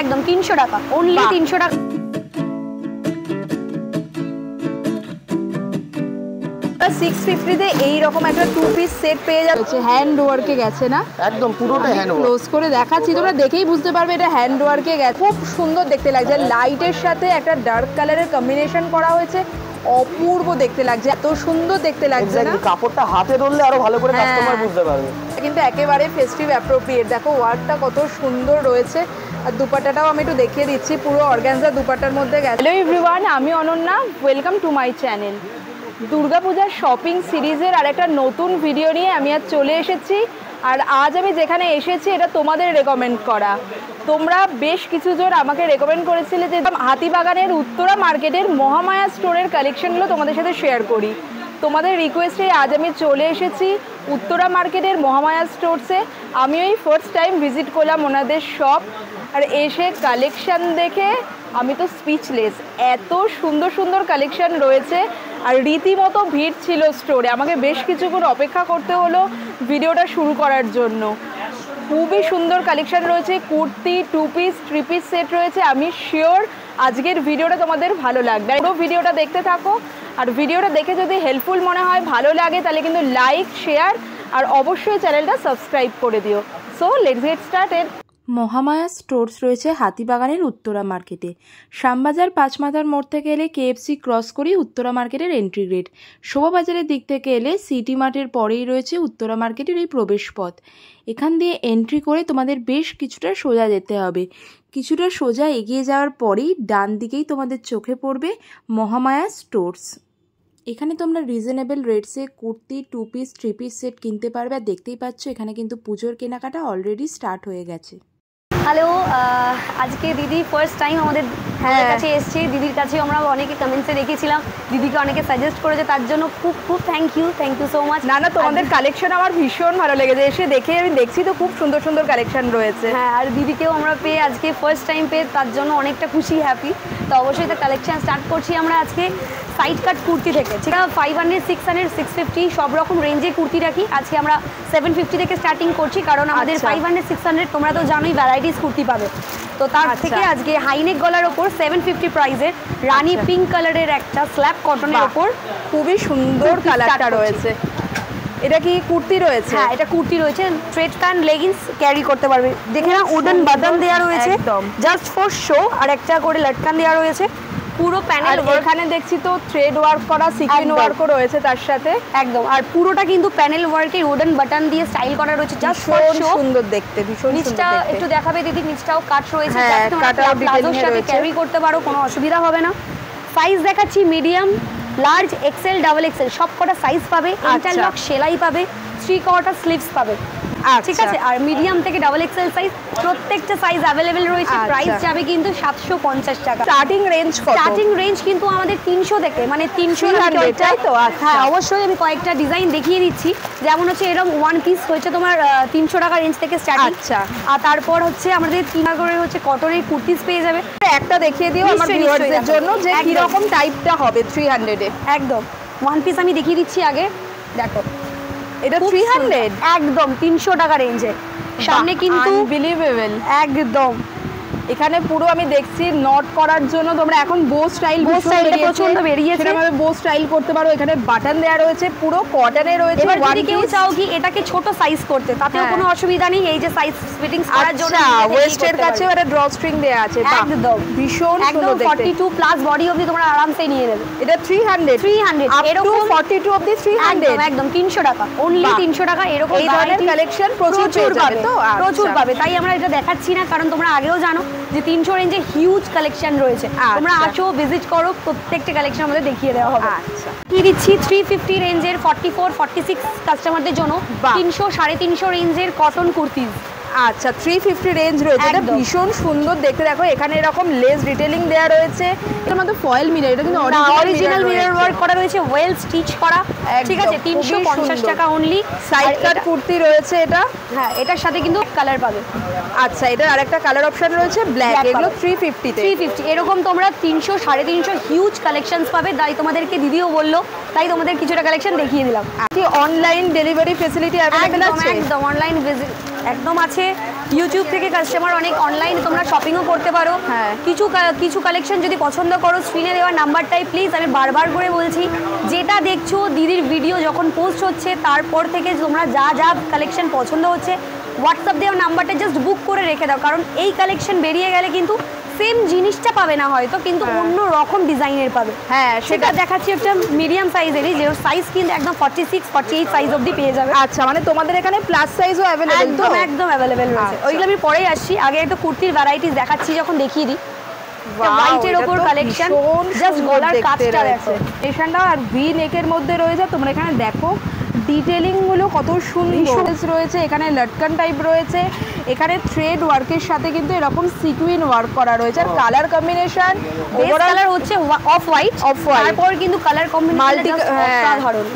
একদম 300 টাকা, অনলি 300 টাকা। এইরকম একটা 2 পিস সেট পেয়ে যাচ্ছে, হ্যান্ড ওয়ার্কে গেছে না, একদম পুরোটা হ্যান্ড ওয়ার্ক। ক্লোজ করে দেখাচ্ছি, তোমরা দেখেই বুঝতে পারবে এটা হ্যান্ড ওয়ার্কে গেছে। খুব সুন্দর দেখতে লাগছে, লাইটের সাথে একটা ডার্ক কালারের কম্বিনেশন করা হয়েছে, অপূর্ব দেখতে লাগছে, এত সুন্দর দেখতে লাগছে না। কাপড়টা হাতে ধরলে আরো ভালো করে কাস্টমার বুঝতে পারবে। কিন্তু একেবারে ফেস্টিভ অ্যাপ্রোপ্রিয়েট, দেখো ওয়ার্কটা কত সুন্দর রয়েছে। আর দুপাট্টাটাও আমি একটু দেখিয়ে দিচ্ছি, পুরো অর্গানজা দুপাট্টার মধ্যে গেছে। হ্যালো এভরিওয়ান, আমি Ananya, welcome to my channel. দুর্গাপূজার শপিং সিরিজের আরেকটা নতুন ভিডিও নিয়ে আমি আজ চলে এসেছি। আর আজ আমি যেখানে এসেছি এটা তোমাদের রেকমেন্ড করা। তোমরা বেশ কিছু জন আমাকে রেকমেন্ড করেছিলে যে হাতিবাগানের উত্তরা মার্কেটের মহামায়া স্টোরের কালেকশনগুলো তোমাদের সাথে শেয়ার করি। তোমাদের রিকোয়েস্টে আজ আমি চলে এসেছি উত্তরা মার্কেটের মহামায়া স্টোরসে। আমি ওই ফার্স্ট টাইম ভিজিট করলাম ওনাদের শপ, আর এসে কালেকশান দেখে আমি তো স্পিচলেস। এত সুন্দর সুন্দর কালেকশান রয়েছে আর রীতিমতো ভিড় ছিল স্টোরে। আমাকে বেশ কিছুক্ষণ অপেক্ষা করতে হলো ভিডিওটা শুরু করার জন্য। খুবই সুন্দর কালেকশান রয়েছে, কুর্তি, 2 পিস, 3 পিস সেট রয়েছে। আমি শিওর আজকের ভিডিওটা তোমাদের ভালো লাগবে, পুরো ভিডিওটা দেখতে থাকো। আর ভিডিওটা দেখে যদি হেল্পফুল মনে হয়, ভালো লাগে, তাহলে কিন্তু লাইক, শেয়ার আর অবশ্যই চ্যানেলটা সাবস্ক্রাইব করে দিও। So let's get started. Mahamaya stores রয়েছে হাতিবাগানের উত্তরা মার্কেটে। শ্যামবাজার পাঁচমাথার মোড় থেকে এলে কেএফসি ক্রস করেই উত্তরা মার্কেটের এন্ট্রি গেট। শোভাবাজারের দিক থেকে এলে সিটি মার্টের পরেই রয়েছে উত্তরা মার্কেটের এই প্রবেশ পথ। এখান দিয়ে এন্ট্রি করে তোমাদের বেশ কিছুটা সোজা যেতে হবে। কিছুটা সোজা এগিয়ে যাওয়ার পরেই ডান দিকেই তোমাদের চোখে পড়বে মহামায়া স্টোরস। এখানে তোমরা রিজনেবল রেটসে কুর্তি, 2 পিস, 3 পিস সেট কিনতে পারবে। আর দেখতেই পাচ্ছ এখানে কিন্তু পুজোর কেনাকাটা অলরেডি স্টার্ট হয়ে গেছে। হ্যালো, আজকে দিদি ফার্স্ট টাইম আমাদের কাছে এসছে। দিদির কাছেও আমরা অনেকে কমেন্টসে দেখেছিলাম, দিদিকে অনেকে সাজেস্ট করেছে, তার জন্য খুব খুব থ্যাংক ইউ সো মাচ। না না, তোমাদের কালেকশন আমার ভীষণ ভালো লেগেছে, এসে দেখে আমি দেখছি তো খুব সুন্দর সুন্দর কালেকশন রয়েছে। হ্যাঁ, আর দিদিকেও আমরা পেয়ে আজকে ফার্স্ট টাইম পেয়ে তার জন্য অনেকটা খুশি, হ্যাপি। তো অবশ্যই তার কালেকশন স্টার্ট করছি আমরা আজকে সাইড কাট কুর্তি থেকে। ঠিক আছে, 500, 600, 650 সব রকম রেঞ্জে কুর্তি রাখি। আজকে আমরা 750 থেকে স্টার্টিং করছি, কারণ আমাদের 500, 600 তোমরা তো জানোই ভ্যারাইটিস কুর্তি পাবে। তো তার থেকে আজকে হাইনেক গলার ওপর 750 প্রাইসের রানী পিঙ্ক কালারের একটা স্ল্যাব কটনের ওপর খুবই সুন্দর কালারটা রয়েছে। এটা কি কুর্তি রয়েছে? হ্যাঁ, এটা কুর্তি রয়েছে, স্ট্রেট প্যান্ট লেগিংস ক্যারি করতে পারবে। দেখে না, উডেন বাটন দেওয়া রয়েছে জাস্ট ফর শো, আর একটা করে লটকান দেওয়া রয়েছে। পুরো প্যানেল এখানে দেখছি তো থ্রেড ওয়ার্ক করা, সিকোয়েন্স ওয়ার্কও রয়েছে তার সাথে। একদম, আর পুরোটা কিন্তু প্যানেল ওয়ার্কের উডেন বাটন দিয়ে স্টাইল করা রয়েছে, জাস্ট ফর শো। সুন্দর দেখতে, ভীষণ সুন্দর। নিচটা একটু দেখাবে দিদি, নিচটাও কাট রয়েছে, কাটাও প্লাজোর সাথে ক্যারি করতে পারো, কোনো অসুবিধা হবে না। সাইজ দেখাচ্ছি medium, large, XL, double XL সবকটা সাইজ পাবে। ইন্টারলক সেলাই পাবে, 3 কোয়ার্টার স্লিভস পাবে। ঠিক আছে, আর মিডিয়াম থেকে ডাবল এক্সেল সাইজ প্রত্যেকটা সাইজ অ্যাভেলেবেল রয়েছে। প্রাইস যাবে কিন্তু 750 টাকা। স্টার্টিং রেঞ্জ কত? স্টার্টিং রেঞ্জ কিন্তু আমাদের 300 থেকে, মানে 300 তাই তো? হ্যাঁ, অবশ্যই আমি কয়েকটা ডিজাইন দেখিয়ে দিচ্ছি। যেমন হচ্ছে এরকম 1 পিস হচ্ছে তোমার 300 টাকা রেঞ্জ থেকে স্টার্টিং। আচ্ছা, আর তারপর হচ্ছে আমাদের 3 করে হচ্ছে কটনের কুর্তিস পেয়ে যাবে। একটা দেখিয়ে দিও আমার ভিউয়ারদের জন্য যে কি রকম টাইপটা হবে 300 এ। একদম 1 পিস আমি দেখিয়ে দিচ্ছি আগে, দেখো এটা 300, একদম 300 টাকা রেঞ্জে। সামনে কিন্তু আনবিলিভেবল একদম। এখানে পুরো আমি দেখছি নট করার জন্য তোমরা এখন বো স্টাইল প্রচন্ড বেরিয়েছে, সেরকমভাবে বো স্টাইল করতে পারো। এখানে বাটন দেওয়া রয়েছে, পুরো কটনে রয়েছে। এবার যদি কেউ চাও কি এটাকে ছোট সাইজ করতে, তাতেও কোনো অসুবিধা নেই। এই যে সাইজ ফিটিংস করার জন্য ওয়েস্টের কাছে একটা ড্র স্ট্রিং দেয়া আছে। একদম ভীষণ সুন্দর দেখতে, 42 প্লাস বডি অবধি তোমরা আরামসে নিয়ে নেবে। এটা 300 এরকম 42 অবধি 300, একদম 300 টাকা, অনলি 300 টাকা। এরকম এই ধরনের কালেকশন প্রচুর পাবে, তো প্রচুর পাবে। তাই আমরা এটা দেখাচ্ছি না, কারণ তোমরা আগেও জানো যে 300 রেঞ্জে হিউজ কালেকশন রয়েছে। তোমরা আসো, ভিজিট করো, প্রত্যেকটা কালেকশন আমাদের দেখিয়ে দেওয়া হবে। আচ্ছা, কি দিচ্ছি 350 রেঞ্জের 44, 46 কাস্টমারদের জন্য 300, 350 রেঞ্জের কটন কুর্তিজ। আচ্ছা 350 রেঞ্জ রয়েছে, এটা ভীষণ সুন্দর দেখতে। দেখো এখানে এরকম লেস ডিটেইলিং দেয়া রয়েছে, এর মধ্যে ফয়েল মিরর, এটা কিন্তু অরিজিনাল মিরর ওয়ার্ক করা রয়েছে, ওয়েল স্টিচ করা। ঠিক আছে, 350 টাকা অনলি। সাইড কাট কুর্তি রয়েছে এটা। হ্যাঁ, এটার সাথে কিন্তু কালার পাবে। আচ্ছা, এটার আরেকটা কালার অপশন রয়েছে ব্ল্যাক, এগুলো 350 তে। 350 এরকম তোমরা 300, 350 হিউজ কালেকশনস পাবে। তাই তোমাদেরকে দিদিও বললো, তাই তোমাদের কিছুটা কালেকশন দেখিয়ে দিলাম। কি অনলাইন ডেলিভারি ফ্যাসিলিটি অ্যাভেলেবল আছে? একদম অনলাইন একদম আছে। ইউটিউব থেকে কাস্টমার অনেক অনলাইনে তোমরা শপিংও করতে পারো। হ্যাঁ। কিছু কালেকশন যদি পছন্দ করো স্ক্রিনে দেওয়া নাম্বারটাই প্লিজ, আমি বারবার করে বলছি, যেটা দেখছো দিদির ভিডিও যখন পোস্ট হচ্ছে তারপর থেকে তোমরা যা যা কালেকশন পছন্দ হচ্ছে হোয়াটসঅ্যাপ দেওয়া নাম্বারটা জাস্ট বুক করে রেখে দাও, কারণ এই কালেকশন বেরিয়ে গেলে কিন্তু সেম জিনিসটা পাবে না হয়তো, কিন্তু অন্য রকম ডিজাইনের পাবে। হ্যাঁ, সেটা দেখাচ্ছি একটা মিডিয়াম সাইজেরই, যে ওর সাইজ কিন্তু একদম 46 48 সাইজ অবধি পেয়ে যাবে। আচ্ছা, মানে তোমাদের এখানে প্লাস সাইজও অ্যাভেলেবল? একদম একদম অ্যাভেলেবেল রয়েছে। আচ্ছা। ওইগুলো আমি পরেই আসছি, আগে একটা কুর্তির ভ্যারাইটিস দেখাচ্ছি, যখন দেখিয়ে দিই। হোয়াইটের ওপর কালেকশন, জাস্ট গলার কাজটা দেখো, এখানটা আর ভি নেকের মধ্যে রয়েছে। তোমরা এখানে দেখো ডিটেলিং গুলো কত সুন্দর রয়েছে, এখানে লটকান টাইপ রয়েছে, এখানে থ্রেড ওয়ার্কের সাথে কিন্তু এরকম সিকুইন ওয়ার্ক করা রয়েছে। আর কালার কম্বিনেশন কালার হচ্ছে অফ হোয়াইট, তারপর কিন্তু কালার কম্বিনেশন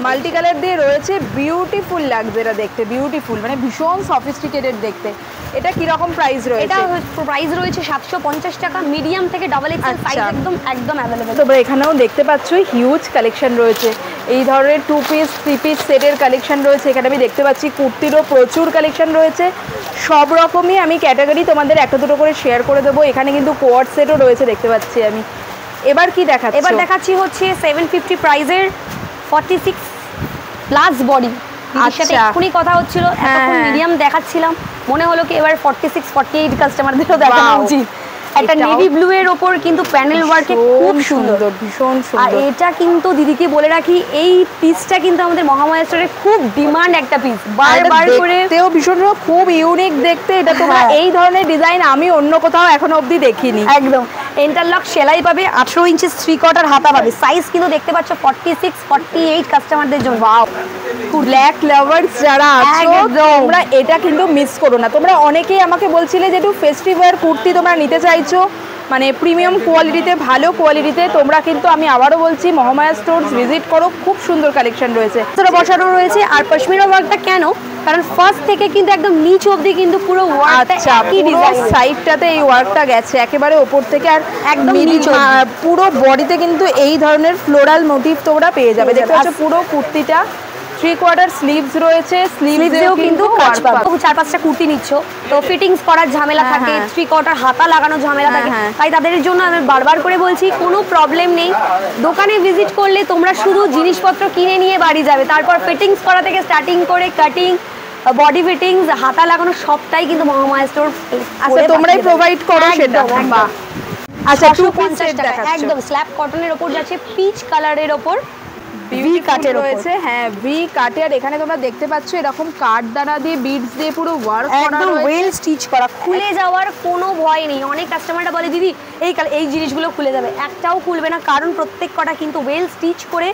মাল্টি কালার দিয়ে রয়েছে। বিউটিফুল লাগছে এটা দেখতে, বিউটিফুল, মানে ভীষণ সফিস্টিকেটেড দেখতে। এটা কি রকম প্রাইস রয়েছে? এটা প্রাইস রয়েছে 750 টাকা, মিডিয়াম থেকে ডাবল এক্সেল সাইজ একদম অ্যাভেলেবল। তোমরা এখানেও দেখতে পাচ্ছ হিউজ কালেকশন রয়েছে, এই ধরনের 2 পিস 3 পিস সেটের কালেকশন রয়েছে। এখানে আমি দেখতে পাচ্ছি কুর্তিরও প্রচুর কালেকশন রয়েছে। সব রকমই আমি ক্যাটাগরি তোমাদের একটা দুটো করে শেয়ার করে দেবো। এখানে কিন্তু কোয়ার্ড সেটও রয়েছে দেখতে পাচ্ছি আমি। এবার কি দেখাচ্ছি? এবার দেখাচ্ছি হচ্ছে 750 প্রাইজের 46 প্লাস বডি। সাথে এক্ষুনি কথা হচ্ছিল, এখন মিডিয়াম দেখাচ্ছিলাম, মনে হলো কি এবার 46 48 কাস্টমারদেরও দেখানো উচিত। একটা নেভি ব্লু এর ওপর কিন্তু প্যানেল ওয়ার্কে খুব সুন্দর, ভীষণ আর সুন্দর। এটা কিন্তু দিদিকে বলে রাখি, এই পিসটা কিন্তু আমাদের মহামায়া স্টোরে খুব ডিমান্ড একটা পিস, বারবার করে দেখতেও ভীষণ খুব ইউনিক দেখতে। এটা তোমরা এই ধরনের ডিজাইন আমি অন্য কোথাও এখনো অবধি দেখিনি। একদম ইন্টারলক সেলাই পাবে, 18 ইঞ্চি 3/4 হাতা পাবে। সাইজ কিন্তু দেখতে পাচ্ছ 46 48 কাস্টমারদের জন্য। ওয়াও, ব্ল্যাক লাভার্স যারা আছো তোমরা এটা কিন্তু মিস করো না। তোমরা অনেকেই আমাকে বলছিলে যে একটু ফেস্টিভ্যাল কুর্তি তোমরা নিতে চাইছো, মানে প্রিমিয়াম কোয়ালিটিতে, ভালো কোয়ালিটিতে। তোমরা কিন্তু আমি আবারও বলছি মহামায়া স্টোরস ভিজিট করো, খুব সুন্দর কালেকশন রয়েছে। তোরা বসানো রয়েছে। আর পশমিনা ওয়ার্কটা কেন, কারণ ফার্স্ট থেকে কিন্তু একদম নিচ অবধি কিন্তু পুরো ওয়ার্কটা একই ডিজাইন, সাইডটাতে এই ওয়ার্কটা গেছে একেবারে ওপর থেকে, আর একদম নিচ পুরো বডিতে কিন্তু এই ধরনের ফ্লোরাল মোটিভ তোমরা পেয়ে যাবে। দেখতে পাচ্ছ পুরো কুর্তিটা 3/4 স্লিভস রয়েছে, স্লিভসেও কিন্তু কাজ পাবে। 4-5টা কুর্তি নিচ্ছ তো ফিটিংস করার ঝামেলা থাকে, 3/4 হাতা লাগানো ঝামেলা থাকে, তাই তাদের জন্য আমি বারবার করে বলছি কোনো প্রবলেম নেই। দোকানে ভিজিট করলে তোমরা শুধু জিনিসপত্র কিনে নিয়ে বাড়ি যাবে, তারপর ফিটিংস করা থেকে স্টার্টিং করে কাটিং, বডি ফিটিংস, হাতা লাগানো সবটাই কিন্তু মহামায়া স্টোর। আচ্ছা, তোমরাই প্রোভাইড করো সেটা? আচ্ছা, 250 টাকা একদম স্ল্যাব কটনের উপর যাচ্ছে, পিচ কালারের উপর ভি কাটের রয়েছে। হ্যাঁ, ভি কাটে। আর এখানে তোমরা দেখতে পাচ্ছ এরকম কাট দ্বারা দিয়ে বিডস দিয়ে পুরো ওয়ার্ক করা একদম রয়েছে, ওয়েল স্টিচ করা, খুলে যাওয়ার কোনো ভয় নেই। অনেক কাস্টমাররা বলে দিদি এই জিনিসগুলো খুলে যাবে, একটাও খুলবে না, কারণ প্রত্যেক কটা কিন্তু ওয়েল স্টিচ করে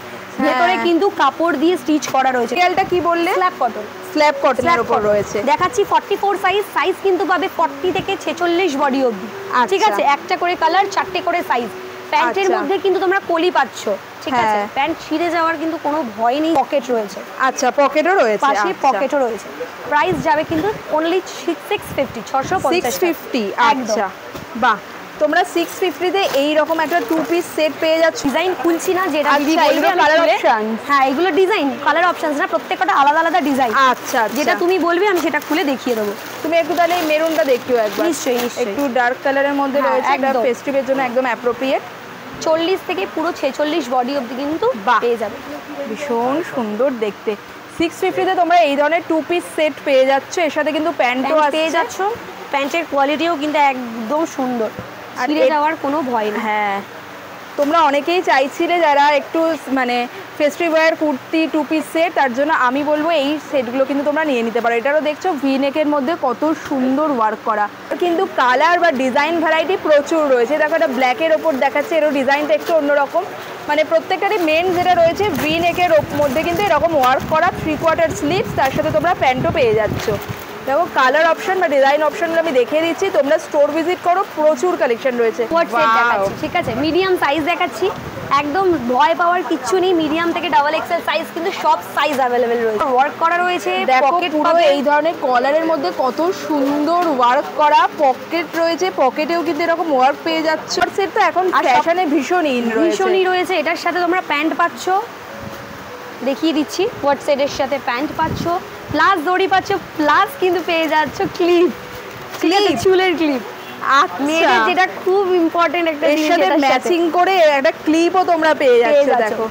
ভেতরে কিন্তু কাপড় দিয়ে স্টিচ করা রয়েছে। রিয়ালটা কি বললে? স্ল্যাব কটন, স্ল্যাব কটনের উপর রয়েছে। দেখাচ্ছি 44 সাইজ কিন্তু পাবে 40 থেকে 46 বডি অবধি। ঠিক আছে, একটা করে কালার, 4টে করে সাইজ। প্যান্টের মধ্যে কিন্তু তোমরা কলি পাচ্ছ, ঠিক আছে, প্যান্ট ছিঁড়ে যাওয়ার কিন্তু কোনো ভয় নেই। পকেট রয়েছে, আচ্ছা, পকেটও রয়েছে, পাশে পকেটও রয়েছে। প্রাইস যাবে কিন্তু অনলি 650 650। আচ্ছা, বাহ, তোমরা 650 তে এই রকম একটা 2 পিস সেট পেয়ে যাচ্ছ। ডিজাইন খুলছি না, যেটা দিদি আচ্ছা, বলবে আমি কালার খুলে। অপশন। হ্যাঁ, এগুলো ডিজাইন কালার অপশনস না, প্রত্যেকটা আলাদা আলাদা ডিজাইন। আচ্ছা, যেটা তুমি বলবে আমি সেটা খুলে দেখিয়ে দেবো। তুমি একটু তাহলে এই মেরুনটা দেখিও একবার। নিশ্চয়ই, একটু ডার্ক কালারের মধ্যে রয়েছে, এটা একদম ফেস্টিভের জন্য একদম অ্যাপ্রোপ্রিয়েট। 40 থেকে পুরো 46 বডি অবধি কিন্তু পেয়ে যাবে। ভীষণ সুন্দর দেখতে। 650 তে তোমরা এই ধরনের 2 পিস সেট পেয়ে যাচ্ছ, এর সাথে কিন্তু প্যান্টও পেয়ে যাচ্ছ। প্যান্টের কোয়ালিটিও কিন্তু একদম সুন্দর, ছিঁড়ে যাওয়ার কোনো ভয় নেই। হ্যাঁ, তোমরা অনেকেই চাইছিলে যারা একটু মানে ফেস্টিভ্যাল কুর্তি 2 পিস সেট, তার জন্য আমি বলবো এই সেটগুলো কিন্তু তোমরা নিয়ে নিতে পারো। এটারও দেখছো ভি নেকের মধ্যে কত সুন্দর ওয়ার্ক করা, কিন্তু কালার বা ডিজাইন ভ্যারাইটি প্রচুর রয়েছে। দেখো এটা ব্ল্যাকের ওপর দেখাচ্ছে, এরও ডিজাইনটা একটু অন্যরকম। মানে প্রত্যেকটারই মেন যেটা রয়েছে ভি নেকের মধ্যে কিন্তু এরকম ওয়ার্ক করা, 3/4 স্লিভস, তার সাথে তোমরা প্যান্টও পেয়ে যাচ্ছ। দেখো কালার অপশন বা ডিজাইন অপশনগুলো আমি দেখিয়ে দিচ্ছি, তোমরা স্টোর ভিজিট করো, প্রচুর কালেকশন রয়েছে। ঠিক আছে, মিডিয়াম সাইজ দেখাচ্ছি, একদম ভয় পাওয়ার কিচ্ছু নেই। মিডিয়াম থেকে ডাবল এক্সেল সাইজ কিন্তু সব সাইজ অ্যাভেলেবেল রয়েছে। ওয়ার্ক করা রয়েছে, পকেট পুরো এই ধরনের কলারের মধ্যে কত সুন্দর ওয়ার্ক করা, পকেট রয়েছে, পকেটেও কিন্তু এরকম ওয়ার্ক পেয়ে যাচ্ছে। সেট তো এখন ফ্যাশনে ভীষণই রয়েছে। এটার সাথে তোমরা প্যান্ট পাচ্ছ, দেখিয়ে দিচ্ছি। হোয়াট সেটের সাথে প্যান্ট পাচ্ছ, প্লাস দড়ি পাচ্ছ, প্লাস কিন্তু পেয়ে যাচ্ছ ক্লিপ। চুলের ক্লিপ। আচ্ছা, যেটা খুব ইম্পর্টেন্ট একটা এর সাথে ম্যাচিং করে একটা ক্লিপও তোমরা পেয়ে যাচ্ছ দেখো,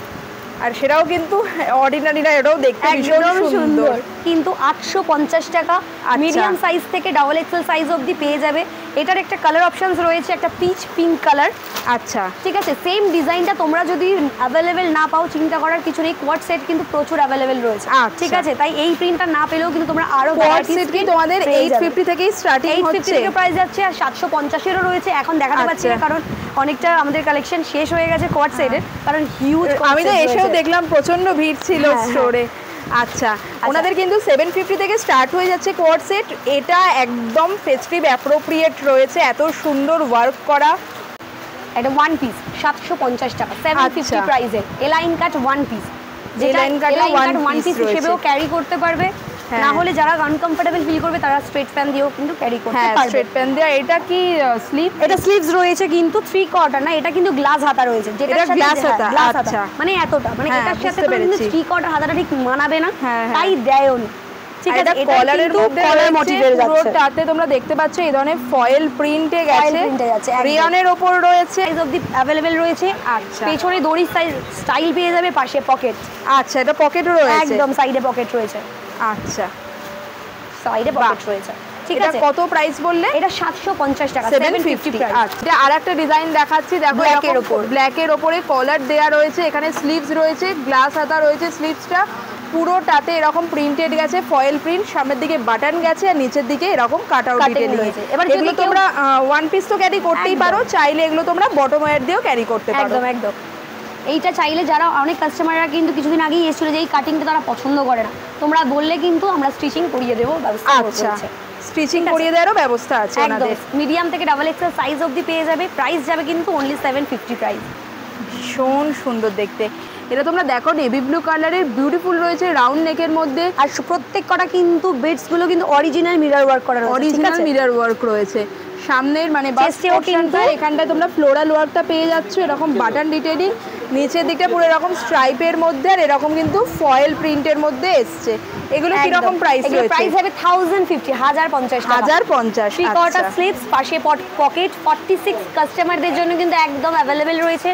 আর সেটাও কিন্তু অর্ডিনারি না, এটাও দেখতে ভীষণ সুন্দর। কিন্তু 850 টাকা মিডিয়াম সাইজ থেকে ডাবল এক্সেল সাইজ অবধি পেয়ে যাবে। এটার একটা কালার অপশনস রয়েছে, একটা পিচ পিঙ্ক কালার। আচ্ছা, ঠিক আছে, সেম ডিজাইনটা তোমরা যদি অ্যাভেলেবেল না পাও চিন্তা করার কিছু নেই, কোয়াড সেট কিন্তু প্রচুর অ্যাভেলেবেল রয়েছে। ঠিক আছে, তাই এই প্রিন্টটা না পেলেও কিন্তু তোমরা আরো কোয়াড সেট কি তোমাদের 850 থেকেই স্টার্টিং হচ্ছে, 850 থেকে প্রাইস যাচ্ছে, আর 750 এরও রয়েছে। এখন দেখাতে পাচ্ছি না কারণ অনেকটা আমাদের কালেকশন শেষ হয়ে গেছে কোয়াড সেটের, কারণ হিউজ। আমি তো এসেও দেখলাম প্রচন্ড ভিড় ছিল স্টোরে। আচ্ছা, ওনাদের কিন্তু 750 থেকে স্টার্ট হয়ে যাচ্ছে কোয়াড সেট। এটা একদম ফেস্টিভ অ্যাপ্রোপ্রিয়েট রয়েছে, এত সুন্দর ওয়ার্ক করা। এটা ওয়ান পিস 750 টাকা, 750 প্রাইসে এলাইন কাট ওয়ান পিস, যেটা এলাইন কাট ওয়ান পিস হিসেবেও ক্যারি করতে পারবে। না হলে যারা আনকমফোর্টেবল ফিল করবে তারা স্ট্রেট প্যান দিয়েও কিন্তু ক্যারি করতে পারবে। স্ট্রেট প্যান দিয়ে। এটা কি স্লিভ? এটা স্লিভস রয়েছে কিন্তু 3 কোয়ার্টার না, এটা কিন্তু গ্লাস হাতা রয়েছে, যেটা গ্লাস হাতা। আচ্ছা, মানে এতটা, মানে এটার সাথে তো কিন্তু 3 কোয়ার্টার হাতাটা ঠিক মানাবে না, তাই দেয়ও না। ঠিক আছে, এটা কলারের মধ্যে কলার মোটিভের যাচ্ছে, পুরোটাতে তোমরা দেখতে পাচ্ছ এই ধরনের ফয়েল প্রিন্টে গেছে, রিয়নের উপর রয়েছে, সাইজ অফ দি अवेलेबल রয়েছে। আচ্ছা, পেছনে দড়ি স্টাইল পেয়ে যাবে, পাশে পকেট। আচ্ছা, এটা পকেটও রয়েছে, একদম সাইডে পকেট রয়েছে। আচ্ছা, সাইডে পকেট রয়েছে। ঠিক আছে, কত প্রাইস বললে? এটা 750 টাকা, 750 প্রাইস। আচ্ছা, আরেকটা ডিজাইন দেখাচ্ছি, দেখো ব্ল্যাকের উপর, ব্ল্যাকের উপরে কলার দেয়া রয়েছে, এখানে স্লিভস রয়েছে, গ্লাস হাতা রয়েছে, স্লিভসটা পুরোটাতে এরকম প্রিন্টেড গেছে, ফয়েল প্রিন্ট, সামনের দিকে বাটন গেছে আর নিচের দিকে এরকম কাট আউট ডিটেইলিং রয়েছে। এবার এগুলো তোমরা ওয়ান পিস তো ক্যারি করতেই পারো, চাইলে এগুলো তোমরা বটম ওয়্যার দিয়েও ক্যারি করতে পারো। একদম একদম। এইটা চাইলে যারা অনেক কাস্টমাররা কিন্তু কিছুদিন আগেই এসেছিল যে এই কাটিংটা তারা পছন্দ করে না, তোমরা বললে কিন্তু আমরা স্টিচিং করিয়ে দেবো, ব্যবস্থা আছে। স্টিচিং করিয়ে দেওয়ারও ব্যবস্থা আছে আমাদের। মিডিয়াম থেকে ডাবল এক্সেল সাইজ অবধি পেয়ে যাবে, প্রাইস যাবে কিন্তু অনলি 750 প্রাইস। ভীষণ সুন্দর দেখতে। এটা তোমরা দেখো নেভি ব্লু কালারের, বিউটিফুল রয়েছে রাউন্ড নেকের মধ্যে, আর প্রত্যেক কটা কিন্তু বিটস গুলো কিন্তু অরিজিনাল মিরর ওয়ার্ক করা রয়েছে, অরিজিনাল মিরর ওয়ার্ক রয়েছে। সামনের মানে এখানটায় তোমরা ফ্লোরাল ওয়ার্কটা পেয়ে যাচ্ছ, এরকম বাটন ডিটেইলিং, নিচের দিকটা পুরো এরকম স্ট্রাইপের মধ্যে আর এরকম কিন্তু ফয়েল প্রিন্টের মধ্যে এসছে। এগুলো কি রকম প্রাইস রয়েছে? প্রাইস হবে 1050, 1050 টাকা, 1050। 3 কোয়ার্টার স্লিভস, পাশে পকেট, 46 কাস্টমারদের জন্য কিন্তু একদম अवेलेबल রয়েছে।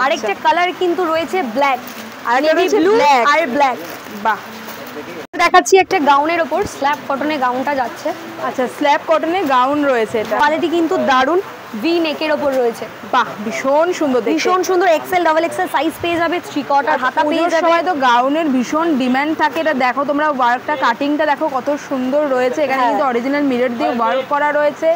আরেকটা কালার কিন্তু রয়েছে ব্ল্যাক, আর নেভি ব্লু আর ব্ল্যাক। বাহ, দেখাচ্ছি একটা গাউনের উপর স্ল্যাব কটনের গাউনটা যাচ্ছে। আচ্ছা, স্ল্যাব কটনের গাউন রয়েছে, এটা কোয়ালিটি কিন্তু দারুন, ভি নেকের উপর রয়েছে। বাহ, ভীষণ সুন্দর, ভীষণ সুন্দর। এক্সেল ডাবল এক্সেল সাইজ পেয়ে যাবে, 3 কোয়ার্টার হাতা পেয়ে যাবে। সময় তো গাউনের ভীষণ ডিমান্ড থাকে। এটা দেখো তোমরা ওয়ার্কটা, কাটিংটা দেখো কত সুন্দর রয়েছে। এখানে কিন্তু অরিজিনাল মিরর দিয়ে ওয়ার্ক করা রয়েছে,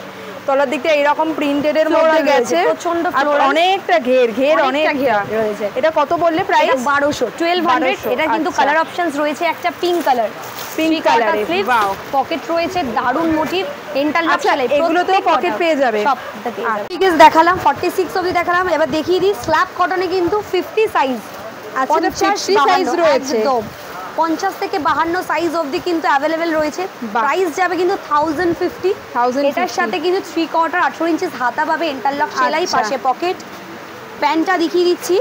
তলার দিকটা এরকম প্রিন্টেড এর মধ্যে গেছে, প্রচন্ড অনেকটা ঘের অনেকটা রয়েছে। এটা কত বললে প্রাইস? 1200, 1200। এটা কিন্তু কালার অপশনস রয়েছে, একটা pink colour, pink colour, wow, pocket রয়েছে, দারুন মোটিভ, ইন্টারলক সেলাই, এগুলোতেও পকেট পেয়ে যাবে সবটা পেয়ে যাবে। ঠিক আছে, দেখালাম 46 অবধি দেখালাম, এবার দেখিয়ে দিই স্ল্যাব কটনে কিন্তু 50 সাইজ। আচ্ছা, 50 সাইজ রয়েছে, একদম 50 থেকে 52 সাইজ অবধি কিন্তু अवेलेबल রয়েছে। প্রাইস যাবে কিন্তু 1050। এটার সাথে কিন্তু 3 কোয়ার্টার 18 ইঞ্চি হাতা পাবে, ইন্টারলক সেলাই, পাশে পকেট। প্যান্টটা দেখিয়ে দিচ্ছি,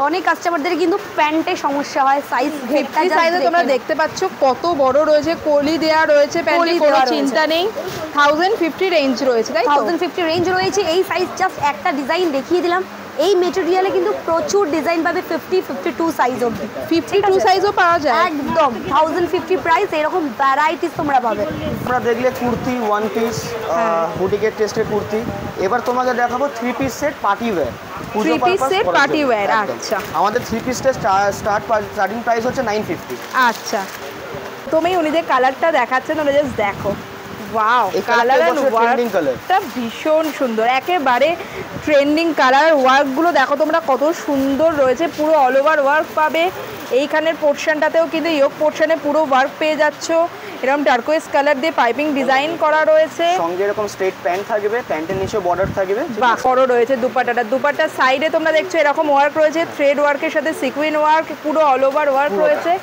অনেক কাস্টমারদের কিন্তু প্যান্টে সমস্যা হয়, সাইজ ঘেরটা সাইজে তোমরা দেখতে পাচ্ছ কত বড় রয়েছে, কলি দেয়া রয়েছে, প্যান্টে কোনো চিন্তা নেই। 1050 রেঞ্জ রয়েছে, তাই তো? 1050 রেঞ্জ রয়েছে। এই সাইজ জাস্ট একটা ডিজাইন দেখিয়ে দিলাম। এই মেটেরিয়ালে কিন্তু প্রচুর ডিজাইন পাবে, 50, 52 সাইজ অবধি। 52 সাইজও পাওয়া যায় একদম। 1050 প্রাইস, এরকম ভ্যারাইটিস তোমরা পাবে। আমরা দেখলে কুর্তি, ওয়ান পিস, বুটিকের টেস্টের কুর্তি। এবার তোমাকে দেখাবো 3 piece set party wear. 3 piece set party wear. আচ্ছা, আমাদের 3 পিসটা স্টার্টিং প্রাইস হচ্ছে 950। আচ্ছা, তুমি উনিদের কালারটা দেখাচ্ছেন, তোমরা জাস্ট দেখো। ওয়াও, কালার এন্ড ওয়ার্কটা ভীষণ সুন্দর, একেবারে ট্রেন্ডিং কালার। ওয়ার্কগুলো দেখো তোমরা কত সুন্দর রয়েছে, পুরো অল ওভার ওয়ার্ক পাবে। এইখানের পোর্শনটাতেও কিন্তু ইয়োক পোর্শনে পুরো ওয়ার্ক পেয়ে যাচ্ছ, এরকম টার্কোয়েজ কালার দিয়ে পাইপিং ডিজাইন করা রয়েছে। সঙ্গে এরকম স্ট্রেট প্যান্ট থাকবে, প্যান্টের নিচে বর্ডার থাকবে, বাহ, বড় রয়েছে দুপাট্টার সাইডে তোমরা দেখছো এরকম ওয়ার্ক রয়েছে, থ্রেড ওয়ার্কের সাথে সিকুইন ওয়ার্ক, পুরো অল ওভার ওয়ার্ক রয়েছে।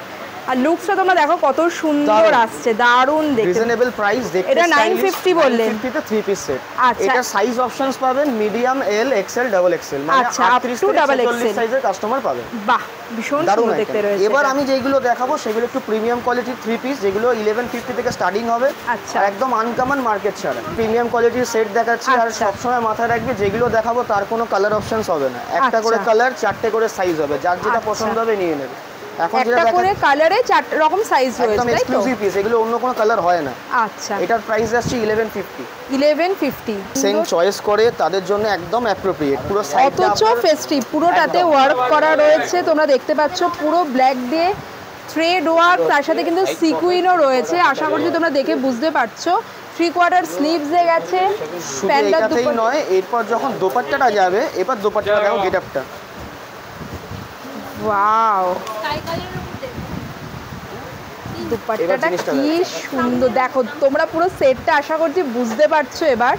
আর লুকসটা তোমরা দেখো কত সুন্দর আসছে, দারুণ দেখতে। রিজনেবল প্রাইস দেখতে। এটা 950 বললেন? 950 তে 3 পিস সেট। আচ্ছা। এটা সাইজ অপশনস পাবেন মিডিয়াম, এল, এক্সেল, ডাবল এক্সেল, মানে আচ্ছা, up 38 to থেকে double 46 XL সাইজের কাস্টমার পাবেন। বাহ, ভীষণ দারুণ সুন্দর দেখতে রয়েছে। এবার এটা। আমি যেগুলো দেখাবো সেগুলো একটু প্রিমিয়াম কোয়ালিটির 3 পিস, যেগুলো 1150 থেকে স্টার্টিং হবে। আচ্ছা। আর একদম আনকমন মার্কেট ছাড়া প্রিমিয়াম কোয়ালিটির সেট দেখাচ্ছি। আর আচ্ছা। সবসময় মাথায় রাখবে যেগুলো দেখাবো তার কোনো কালার অপশনস হবে না, একটা করে আচ্ছা। কালার, 4টে করে সাইজ হবে, যার যেটা আচ্ছা। পছন্দ হবে নিয়ে নেবে। এখন যেটা একটা করে দেখা কালারে 4 রকম সাইজ রয়েছে, একদম তাই তো? এক্সক্লুসিভ পিস, এগুলো অন্য কোনো কালার হয় না। আচ্ছা, এটার প্রাইস আসছে 1150। 1150 সেম চয়েস করে তাদের জন্য একদম অ্যাপ্রোপ্রিয়েট। পুরো সাইডটা অথচ ফেস্টিভ, পুরোটাতে ওয়ার্ক করা রয়েছে, তোমরা দেখতে পাচ্ছ পুরো ব্ল্যাক দিয়ে থ্রেড ওয়ার্ক, তার সাথে কিন্তু সিকুইনও রয়েছে। আশা করছি তোমরা দেখে বুঝতে পারছো। 3/4 স্লিভস এ গেছে, শুধু প্যান্ডার এটাতেই নয়, এরপর যখন দোপাট্টাটা যাবে, এবার দোপাট্টাটা দেখো গেটআপটা। ওয়াও, দুপাট্টাটা জিনিসটা কি সুন্দর দেখো। তোমরা পুরো সেটটা আশা করছি বুঝতে পারছো এবার